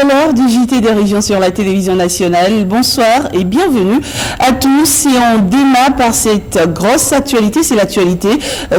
C'est l'heure du JT des régions sur la télévision nationale. Bonsoir et bienvenue à tous. Et on démarre par cette grosse actualité. C'est l'actualité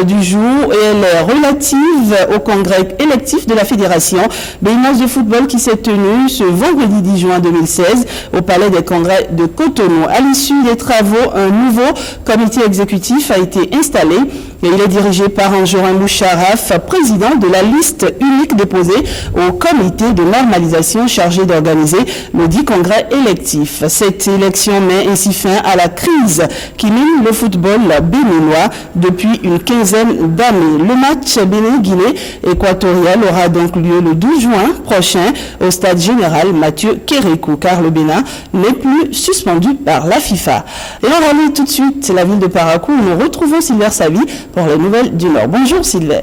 du jour et elle est relative au congrès électif de la Fédération béninoise de football qui s'est tenu ce vendredi 10 juin 2016 au Palais des Congrès de Cotonou. À l'issue des travaux, un nouveau comité exécutif a été installé et il est dirigé par Anjorin Moucharaf, président de la liste unique déposée au comité de normalisation chargé d'organiser le dit congrès électif. Cette élection met ainsi fin à la crise qui mine le football béninois depuis une quinzaine d'années. Le match Bénin-Guinée équatoriale aura donc lieu le 12 juin prochain au stade général Mathieu Kérékou, car le Bénin n'est plus suspendu par la FIFA. Et on rallie tout de suite la ville de Parakou où nous retrouvons Sylvain Savi pour les nouvelles du Nord. Bonjour Sylvain.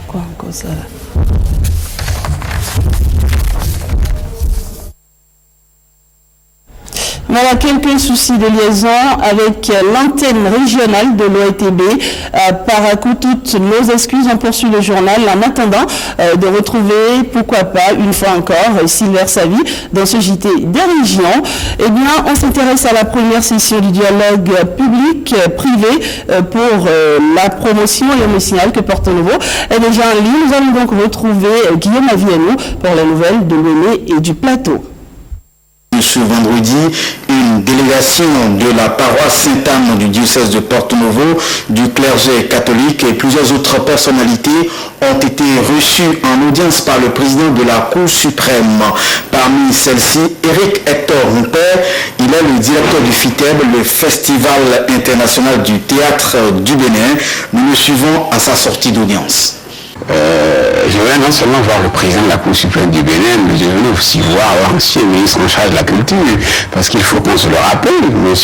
Quoi encore ça là? Voilà quelques soucis de liaison avec l'antenne régionale de l'OETB. Parakou, toutes nos excuses, on poursuit le journal en attendant de retrouver, pourquoi pas, une fois encore, Sylvain Savi dans ce JT des régions. Eh bien, on s'intéresse à la première session du dialogue public-privé pour la promotion et le médicinal que Porto Novo est déjà en ligne. Nous allons donc retrouver Guillaume Avianou pour les nouvelles de Lomé et du Plateau. Ce vendredi, une délégation de la paroisse Sainte-Anne du diocèse de Porto Novo, du clergé catholique et plusieurs autres personnalités ont été reçues en audience par le président de la Cour suprême. Parmi celles-ci, Eric Hector Humpert, il est le directeur du FITEB, le Festival international du théâtre du Bénin. Nous le suivons à sa sortie d'audience. Je vais non seulement voir le président de la Cour suprême du Bénin, mais je vais aussi voir l'ancien ministre en charge de la culture, parce qu'il faut qu'on se le rappelle, M.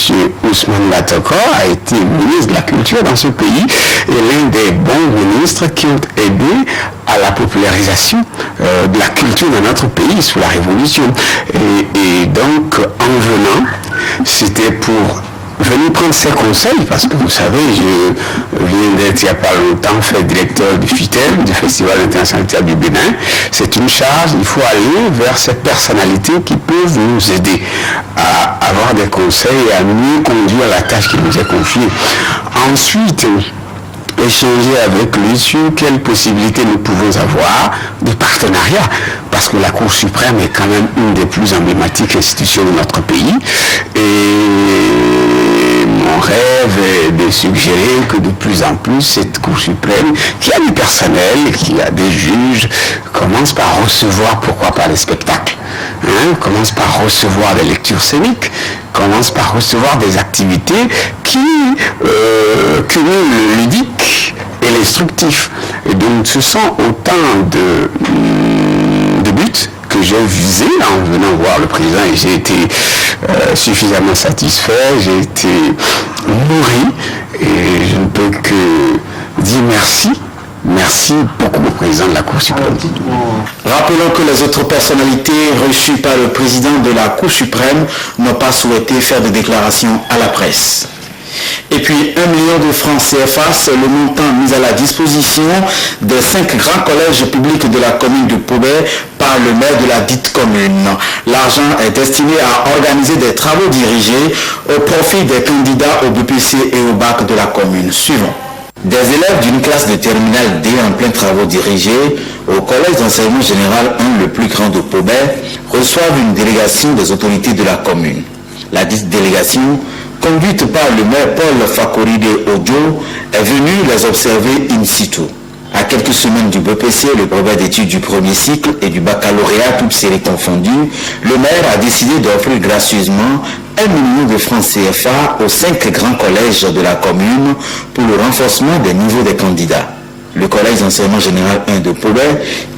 Ousmane Batoko a été ministre de la culture dans ce pays et l'un des bons ministres qui ont aidé à la popularisation de la culture dans notre pays sous la Révolution. Et donc, en venant, c'était pour venir prendre ses conseils, parce que vous savez, je viens d'être il n'y a pas longtemps fait directeur du FITEB, du Festival international du Bénin. C'est une charge, il faut aller vers ces personnalités qui peuvent nous aider à avoir des conseils et à mieux conduire la tâche qui nous est confiée. Ensuite, échanger avec lui sur quelles possibilités nous pouvons avoir de partenariat, parce que la Cour suprême est quand même une des plus emblématiques institutions de notre pays. Et mon rêve est de suggérer que de plus en plus cette Cour suprême, qui a du personnel, qui a des juges, commence par recevoir, pourquoi pas, les spectacles, commence par recevoir des lectures scéniques, commence par recevoir des activités qui cumulent le ludique et l'instructif. Et donc ce sont autant de buts que j'ai visé en venant voir le président et j'ai été suffisamment satisfait, j'ai été nourri et je ne peux que dire merci. Merci beaucoup au président de la Cour suprême. Rappelons que les autres personnalités reçues par le président de la Cour suprême n'ont pas souhaité faire de déclaration à la presse. Et puis 1 million de francs CFA, c'est le montant mis à la disposition des 5 grands collèges publics de la commune de Pobé par le maire de la dite commune. L'argent est destiné à organiser des travaux dirigés au profit des candidats au BPC et au bac de la commune. Suivons. Des élèves d'une classe de terminale D en plein travaux dirigés au collège d'enseignement général 1, le plus grand de Pobé, reçoivent une délégation des autorités de la commune. La dite délégation, conduite par le maire Paul Fakoride Ojo, est venue les observer in situ. À quelques semaines du BPC, le brevet d'études du premier cycle et du baccalauréat, toutes séries confondues, le maire a décidé d'offrir gracieusement 1 million de francs CFA aux 5 grands collèges de la commune pour le renforcement des niveaux des candidats. Le collège d'enseignement général 1 de Pobé,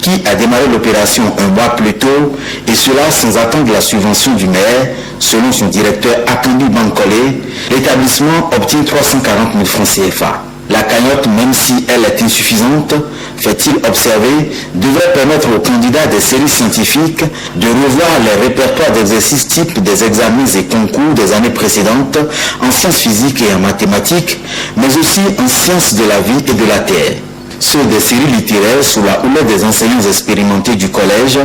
qui a démarré l'opération un mois plus tôt, et cela sans attendre la subvention du maire, selon son directeur Akandu Bankole, l'établissement obtient 340 000 francs CFA. La cagnotte, même si elle est insuffisante, fait-il observer, devrait permettre aux candidats des séries scientifiques de revoir les répertoires d'exercices types des examens et concours des années précédentes en sciences physiques et en mathématiques, mais aussi en sciences de la vie et de la terre. Ceux des séries littéraires sous la houlette des enseignants expérimentés du collège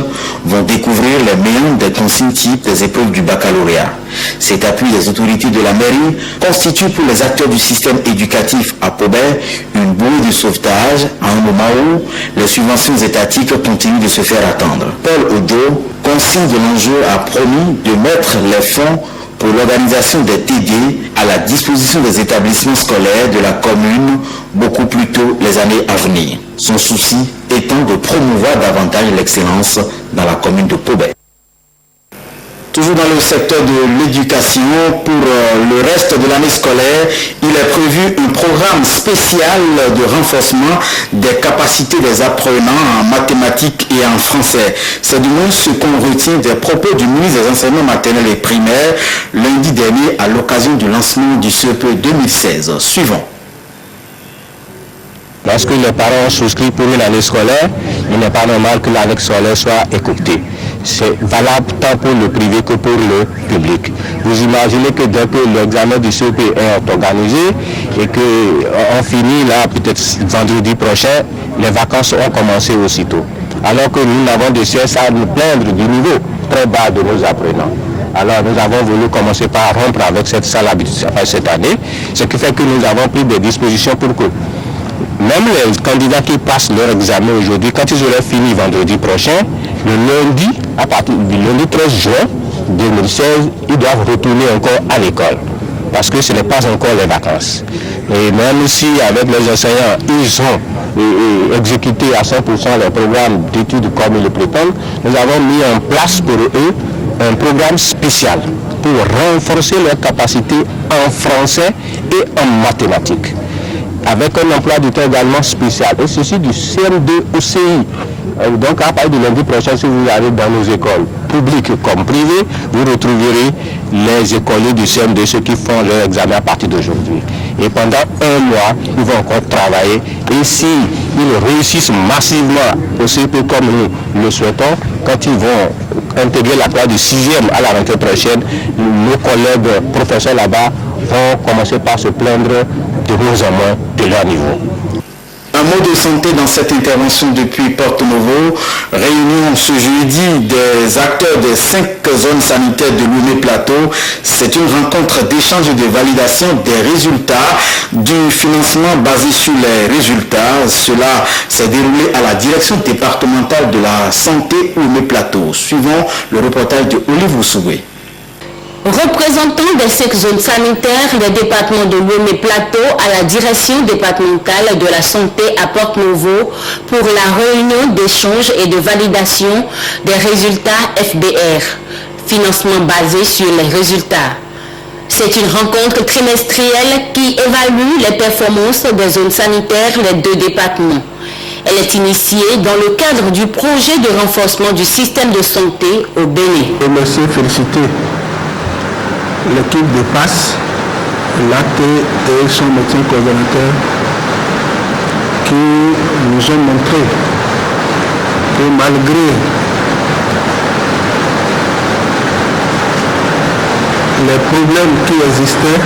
vont découvrir les méandres des consignes types des épreuves du baccalauréat. Cet appui des autorités de la mairie constitue pour les acteurs du système éducatif à Pobert une bouée de sauvetage à un moment où les subventions étatiques continuent de se faire attendre. Paul Odo, conscient de l'enjeu, a promis de mettre les fonds pour l'organisation des TD à la disposition des établissements scolaires de la commune beaucoup plus tôt les années à venir. Son souci étant de promouvoir davantage l'excellence dans la commune de Pobert. Toujours dans le secteur de l'éducation, pour le reste de l'année scolaire, il est prévu un programme spécial de renforcement des capacités des apprenants en mathématiques et en français. C'est du moins ce qu'on retient des propos du ministre des enseignements maternels et primaires lundi dernier à l'occasion du lancement du CEP 2016. Suivant. Lorsque les parents souscrivent pour une année scolaire, il n'est pas normal que l'année scolaire soit écourtée. C'est valable tant pour le privé que pour le public. Vous imaginez que dès que l'examen du CEP est organisé et qu'on finit là peut-être vendredi prochain, les vacances ont commencé aussitôt. Alors que nous n'avons de cesse à nous plaindre du niveau très bas de nos apprenants. Alors nous avons voulu commencer par rompre avec cette sale habitude cette année, ce qui fait que nous avons pris des dispositions pour que même les candidats qui passent leur examen aujourd'hui, quand ils auraient fini vendredi prochain, le lundi, à partir du lundi 13 juin 2016, ils doivent retourner encore à l'école. Parce que ce n'est pas encore les vacances. Et même si avec les enseignants, ils ont exécuté à 100% les programmes d'études comme ils le prétendent, nous avons mis en place pour eux un programme spécial pour renforcer leurs capacités en français et en mathématiques, avec un emploi du temps également spécial, et ceci du CM2 au CI. Donc à partir du lundi prochain, si vous allez dans nos écoles publiques comme privées, vous retrouverez les écoliers du CM2, ceux qui font leur examen à partir d'aujourd'hui. Et pendant un mois, ils vont encore travailler, et s'ils réussissent massivement au CEP comme nous le souhaitons, quand ils vont intégrer la classe du 6e à la rentrée prochaine, nos collègues professeurs là-bas vont commencer par se plaindre de moins en moins de leur niveau. Un mot de santé dans cette intervention depuis Porto Novo. Réunion ce jeudi des acteurs des 5 zones sanitaires de Lomé Plateau. C'est une rencontre d'échange et de validation des résultats du financement basé sur les résultats. Cela s'est déroulé à la direction départementale de la santé Lomé Plateau. Suivons le reportage de Olive Ousoué. Représentant des 5 zones sanitaires des départements de Lomé Plateau à la direction départementale de la santé à Porto Novo pour la réunion d'échange et de validation des résultats FBR, financement basé sur les résultats. C'est une rencontre trimestrielle qui évalue les performances des zones sanitaires des 2 départements. Elle est initiée dans le cadre du projet de renforcement du système de santé au Bénin. Merci, féliciter l'équipe de PASS, l'AT et son médecin coordonnateur qui nous ont montré que malgré les problèmes qui existaient,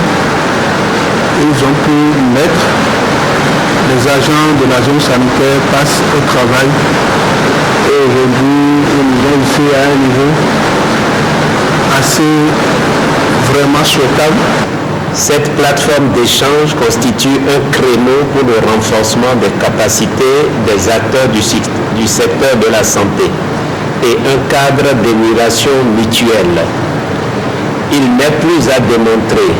ils ont pu mettre les agents de la zone sanitaire PASS au travail. Et aujourd'hui, ils nous ont fait à un niveau assez vraiment souhaitable. Cette plateforme d'échange constitue un créneau pour le renforcement des capacités des acteurs du secteur de la santé et un cadre d'émulation mutuelle. Il n'est plus à démontrer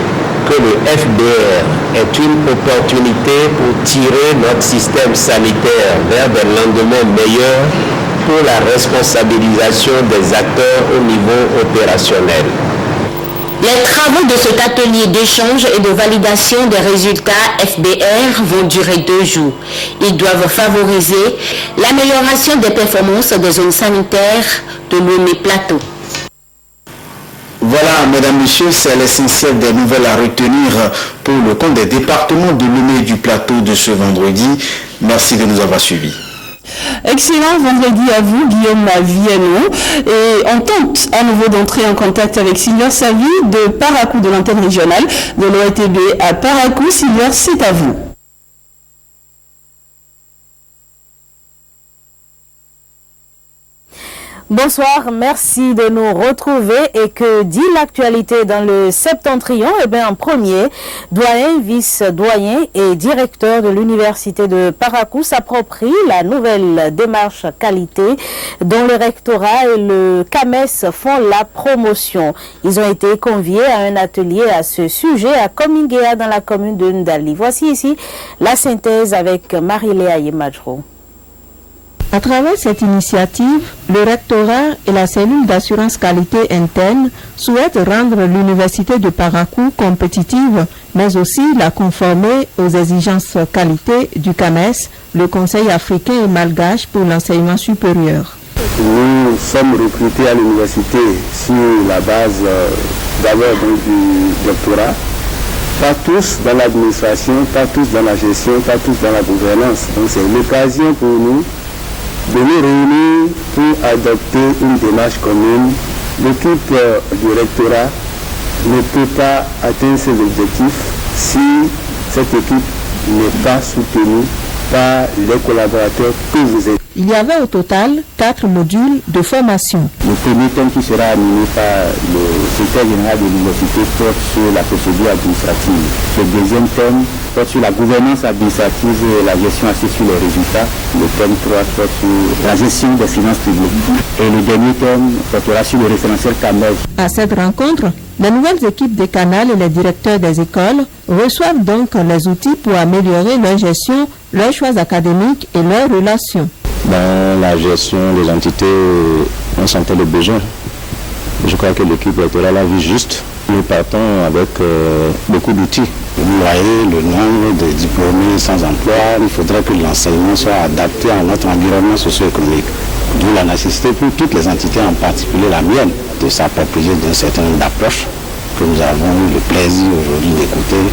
que le FBR est une opportunité pour tirer notre système sanitaire vers des lendemains meilleurs pour la responsabilisation des acteurs au niveau opérationnel. Les travaux de cet atelier d'échange et de validation des résultats FBR vont durer 2 jours. Ils doivent favoriser l'amélioration des performances des zones sanitaires de Lomé Plateau. Voilà, mesdames, messieurs, c'est l'essentiel des nouvelles à retenir pour le compte des départements de Lomé et du Plateau de ce vendredi. Merci de nous avoir suivis. Excellent vendredi à vous, Guillaume Viano. Et on tente à nouveau d'entrer en contact avec Silver Savy de Paracou, de l'antenne régionale de l'OETB à Paracou. Silver, c'est à vous. Bonsoir, merci de nous retrouver. Et que dit l'actualité dans le septentrion? Eh bien, en premier, doyen, vice-doyen et directeur de l'université de Paracou s'approprient la nouvelle démarche qualité dont le rectorat et le CAMES font la promotion. Ils ont été conviés à un atelier à ce sujet à Komingea dans la commune de Ndali. Voici ici la synthèse avec Marie-Léa Yemadjro. À travers cette initiative, le rectorat et la cellule d'assurance qualité interne souhaitent rendre l'université de Paracou compétitive, mais aussi la conformer aux exigences qualité du CAMES, le Conseil africain et malgache pour l'enseignement supérieur. Nous sommes recrutés à l'université sur la base d'abord du doctorat, pas tous dans l'administration, pas tous dans la gestion, pas tous dans la gouvernance. Donc c'est l'occasion pour nous de nous réunir pour adopter une démarche commune. L'équipe du rectorat ne peut pas atteindre ses objectifs si cette équipe n'est pas soutenue par les collaborateurs que vous êtes. Il y avait au total 4 modules de formation. Le premier thème qui sera animé par le secrétaire général de l'université porte sur la procédure administrative. Le deuxième thème porte sur la gouvernance administrative et la gestion assise sur les résultats. Le thème 3 porte sur la gestion des finances publiques. Et le dernier thème portera sur le référentiel CAMES. À cette rencontre, les nouvelles équipes des canals et les directeurs des écoles reçoivent donc les outils pour améliorer leur gestion, leurs choix académiques et leurs relations. Dans la gestion des entités, on sentait le besoin. Je crois que l'équipe rectorale a vu juste. Nous partons avec beaucoup d'outils. Vous voyez le nombre de diplômés sans emploi. Il faudrait que l'enseignement soit adapté à notre environnement socio-économique. D'où la nécessité pour toutes les entités, en particulier la mienne, de s'approprier d'un certain nombre d'approches que nous avons eu le plaisir aujourd'hui d'écouter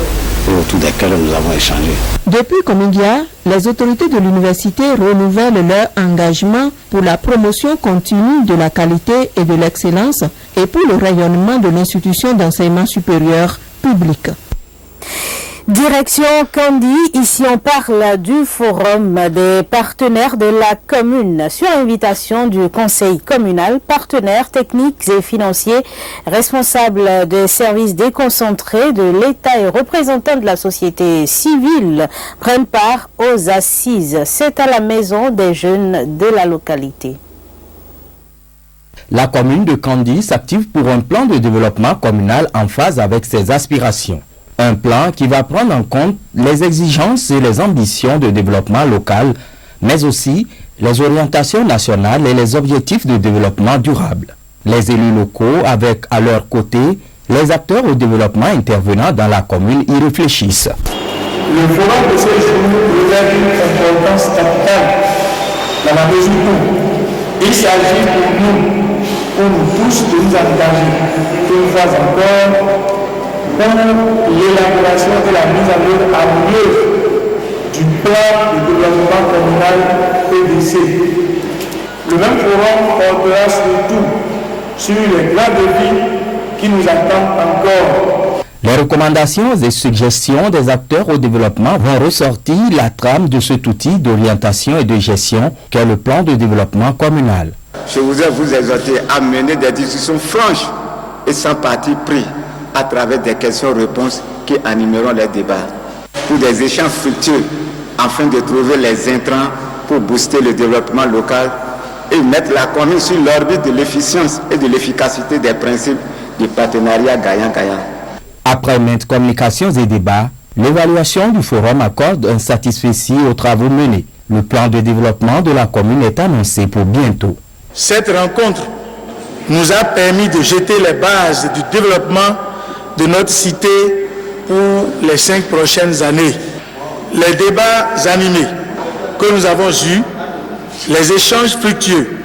et autour desquelles nous avons échangé. Depuis Komingea, les autorités de l'université renouvellent leur engagement pour la promotion continue de la qualité et de l'excellence et pour le rayonnement de l'institution d'enseignement supérieur public. Direction Kandi, ici on parle du forum des partenaires de la commune sur invitation du conseil communal, partenaires techniques et financiers, responsables des services déconcentrés de l'État et représentants de la société civile prennent part aux assises. C'est à la maison des jeunes de la localité. La commune de Kandi s'active pour un plan de développement communal en phase avec ses aspirations. Un plan qui va prendre en compte les exigences et les ambitions de développement local, mais aussi les orientations nationales et les objectifs de développement durable. Les élus locaux, avec à leur côté les acteurs au développement intervenant dans la commune, y réfléchissent. Le forum de ce jour revêt une importance capitale dans la mesure où il s'agit pour nous tous, de nous engager une fois encore dans l'élaboration et la mise en œuvre harmonieuse du plan de développement communal PDC. Le même forum portera surtout sur les grands défis qui nous attendent encore. Les recommandations et suggestions des acteurs au développement vont ressortir la trame de cet outil d'orientation et de gestion qu'est le plan de développement communal. Je voudrais vous exhorter à mener des discussions franches et sans parti pris à travers des questions-réponses qui animeront les débats, pour des échanges fructueux afin de trouver les intrants pour booster le développement local et mettre la commune sur l'orbite de l'efficience et de l'efficacité des principes du partenariat gagnant-gagnant. Après maintes communications et débats, l'évaluation du forum accorde un satisfecit aux travaux menés. Le plan de développement de la commune est annoncé pour bientôt. Cette rencontre nous a permis de jeter les bases du développement de notre cité pour les 5 prochaines années. Les débats animés que nous avons eus, les échanges fructueux,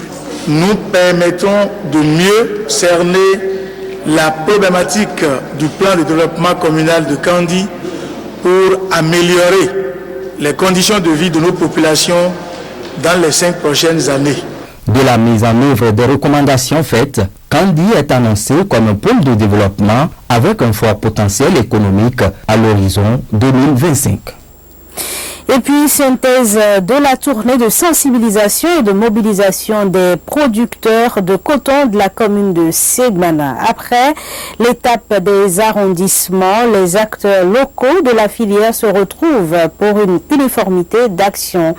nous permettront de mieux cerner la problématique du plan de développement communal de Kandi pour améliorer les conditions de vie de nos populations dans les 5 prochaines années. De la mise en œuvre des recommandations faites, Kandi est annoncé comme un pôle de développement avec un fort potentiel économique à l'horizon 2025. Et puis, synthèse de la tournée de sensibilisation et de mobilisation des producteurs de coton de la commune de Segbana. Après l'étape des arrondissements, les acteurs locaux de la filière se retrouvent pour une uniformité d'action.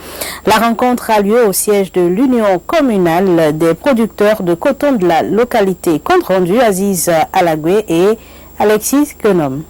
La rencontre a lieu au siège de l'Union communale des producteurs de coton de la localité. Compte rendu Aziz Alagwe et Alexis Kenom.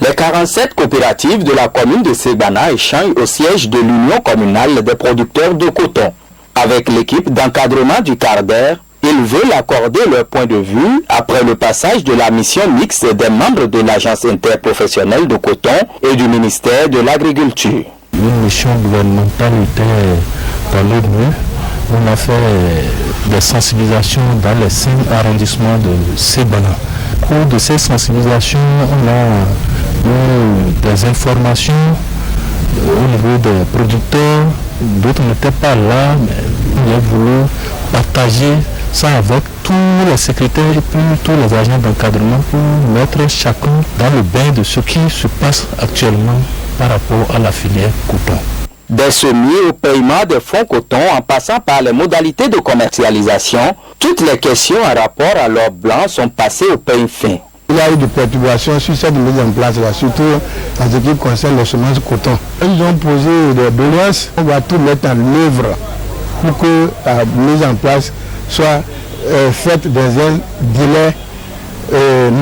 Les 47 coopératives de la commune de Segbana échangent au siège de l'Union communale des producteurs de coton. Avec l'équipe d'encadrement du CARDER, ils veulent accorder leur point de vue après le passage de la mission mixte des membres de l'Agence interprofessionnelle de coton et du ministère de l'Agriculture. Une mission gouvernementale était dans l'ONU. On a fait des sensibilisations dans les 5 arrondissements de Segbana. Au cours de ces sensibilisations, on a eu des informations au niveau des producteurs. D'autres n'étaient pas là, mais on a voulu partager ça avec tous les secrétaires et puis tous les agents d'encadrement pour mettre chacun dans le bain de ce qui se passe actuellement par rapport à la filière coton. Des semis au paiement des fonds coton en passant par les modalités de commercialisation, toutes les questions en rapport à l'or blanc sont passées au peigne fin. Il y a eu des perturbations sur cette mise en place, là, surtout en ce qui concerne les semences coton. Ils ont posé des doléances, on va tout mettre en œuvre pour que la mise en place soit faite dans un délai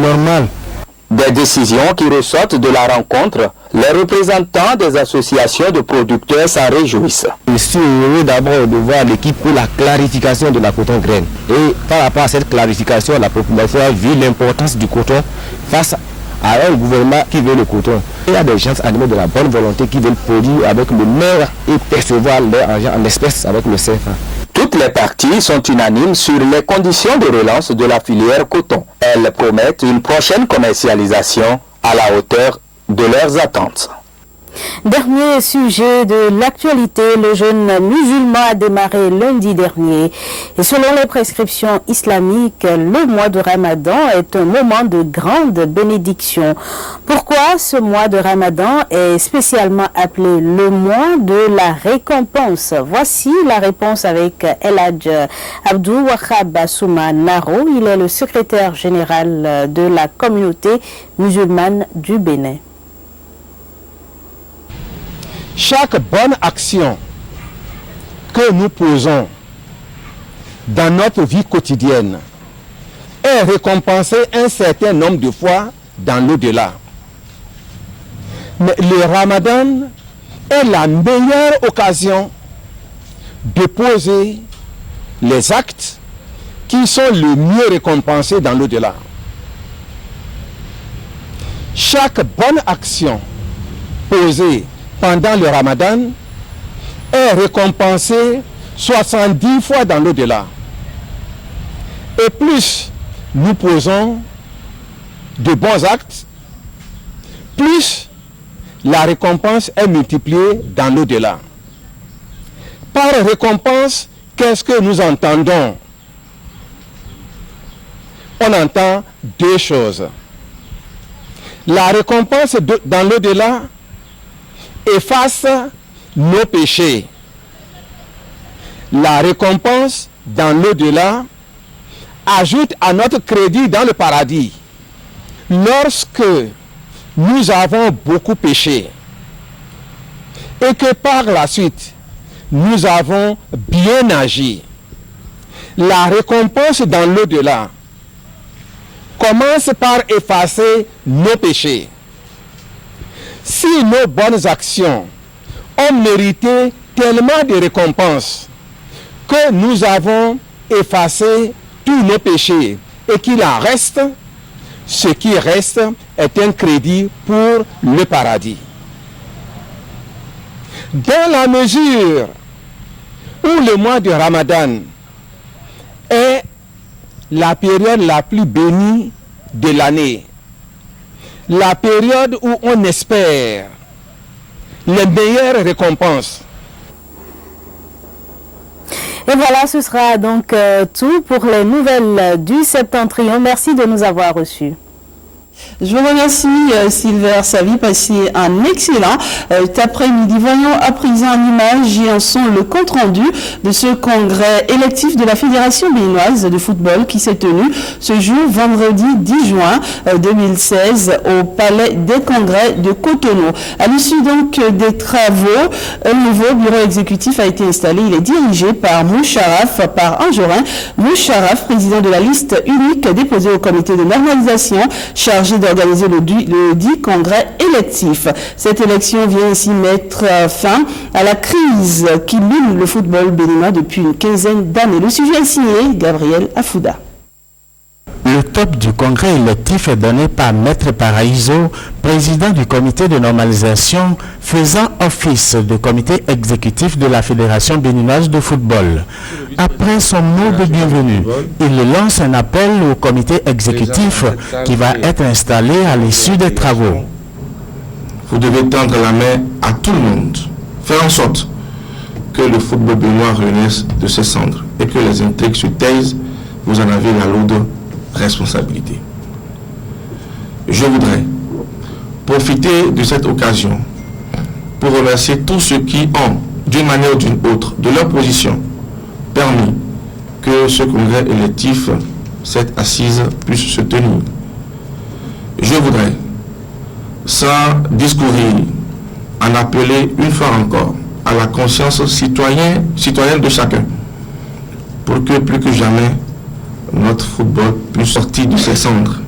normal. Des décisions qui ressortent de la rencontre, les représentants des associations de producteurs s'en réjouissent. Je suis heureux d'abord de voir l'équipe pour la clarification de la coton graine. Et par rapport à cette clarification, la population a vu l'importance du coton face à un gouvernement qui veut le coton. Il y a des gens animés de la bonne volonté qui veulent produire avec le meilleur et percevoir leur argent en espèces avec le CFA. Toutes les parties sont unanimes sur les conditions de relance de la filière coton. Elles promettent une prochaine commercialisation à la hauteur de leurs attentes. Dernier sujet de l'actualité, le jeûne musulman a démarré lundi dernier. Et selon les prescriptions islamiques, le mois de Ramadan est un moment de grande bénédiction. Pourquoi ce mois de Ramadan est spécialement appelé le mois de la récompense? Voici la réponse avec El Hadj Abdou Wahab Souma Naro. Il est le secrétaire général de la communauté musulmane du Bénin. Chaque bonne action que nous posons dans notre vie quotidienne est récompensée un certain nombre de fois dans l'au-delà. Mais le Ramadan est la meilleure occasion de poser les actes qui sont le mieux récompensés dans l'au-delà. Chaque bonne action posée pendant le Ramadan est récompensé 70 fois dans l'au-delà. Et plus nous posons de bons actes, plus la récompense est multipliée dans l'au-delà. Par récompense, qu'est-ce que nous entendons? On entend deux choses. La récompense dans l'au-delà efface nos péchés. La récompense dans l'au-delà ajoute à notre crédit dans le paradis. Lorsque nous avons beaucoup péché et que par la suite nous avons bien agi, la récompense dans l'au-delà commence par effacer nos péchés. Si nos bonnes actions ont mérité tellement de récompenses que nous avons effacé tous nos péchés et qu'il en reste, ce qui reste est un crédit pour le paradis. Dans la mesure où le mois de Ramadan est la période la plus bénie de l'année, la période où on espère les meilleures récompenses, Et voilà, ce sera donc tout pour les nouvelles du Septentrion. Merci de nous avoir reçus. Je vous remercie Sylvain Savy, passé un excellent après-midi. Voyons à présent en images et en son le compte-rendu de ce congrès électif de la Fédération béninoise de football qui s'est tenu ce jour vendredi 10 juin 2016 au Palais des Congrès de Cotonou. À l'issue donc des travaux, un nouveau bureau exécutif a été installé. Il est dirigé par Anjorin Moucharaf, président de la liste unique déposée au comité de normalisation chargé d'organiser le dit congrès électif. Cette élection vient ainsi mettre fin à la crise qui mine le football béninois depuis une quinzaine d'années. Le sujet est signé Gabriel Afouda. Le top du congrès électif est donné par Maître Paraïso, président du comité de normalisation, faisant office de comité exécutif de la Fédération béninoise de football. Après son mot de bienvenue, il lance un appel au comité exécutif qui va être installé à l'issue des travaux. Vous devez tendre la main à tout le monde, faire en sorte que le football béninois renaisse de ses cendres et que les intrigues se taisent. Vous en avez la lourde responsabilité. Je voudrais profiter de cette occasion pour remercier tous ceux qui ont, d'une manière ou d'une autre, de leur position, permis que ce congrès électif, cette assise, puisse se tenir. Je voudrais, sans discourir, en appeler une fois encore à la conscience citoyenne de chacun, pour que plus que jamais, notre football puisse sortir de ses cendres.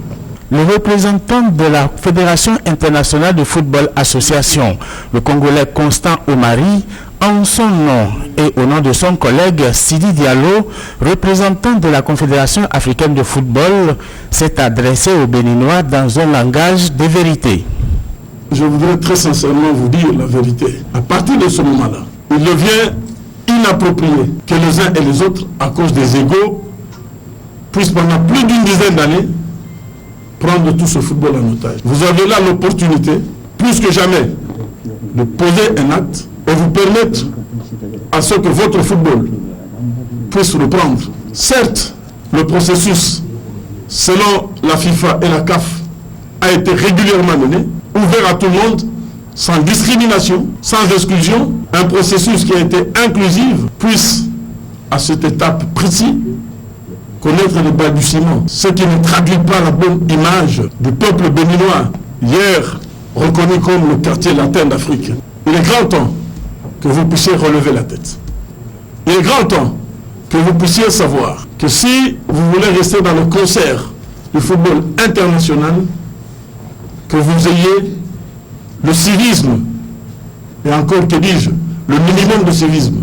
Le représentant de la Fédération internationale de football association, le Congolais Constant Omari, en son nom et au nom de son collègue Sidi Diallo, représentant de la Confédération africaine de football, s'est adressé aux Béninois dans un langage de vérité. Je voudrais très sincèrement vous dire la vérité. À partir de ce moment-là, il devient inapproprié que les uns et les autres, à cause des égos, puissent pendant plus d'une dizaine d'années prendre tout ce football en otage. Vous avez là l'opportunité, plus que jamais, de poser un acte et vous permettre à ce que votre football puisse reprendre. Certes, le processus, selon la FIFA et la CAF, a été régulièrement mené, ouvert à tout le monde, sans discrimination, sans exclusion. Un processus qui a été inclusif puisse, à cette étape précise, connaître les balbutiements, ce qui ne traduit pas la bonne image du peuple béninois, hier reconnu comme le quartier latin d'Afrique. Il est grand temps que vous puissiez relever la tête. Il est grand temps que vous puissiez savoir que si vous voulez rester dans le concert du football international, que vous ayez le civisme, et encore que dis-je, le minimum de civisme,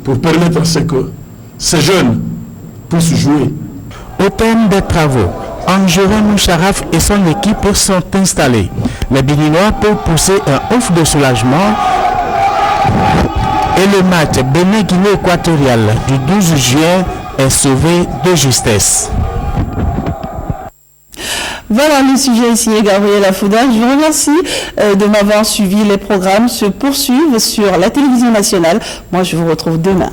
pour permettre à ce que ces jeunes puissent jouer. Au terme des travaux, Anjorin Moucharaf et son équipe sont installés. Les Béninois peuvent pousser un ouf de soulagement et le match Bénin-Guinée équatoriale du 12 juin est sauvé de justesse. Voilà, le sujet ici est Gabriel Afouda. Je vous remercie de m'avoir suivi. Les programmes se poursuivent sur la télévision nationale. Moi, je vous retrouve demain.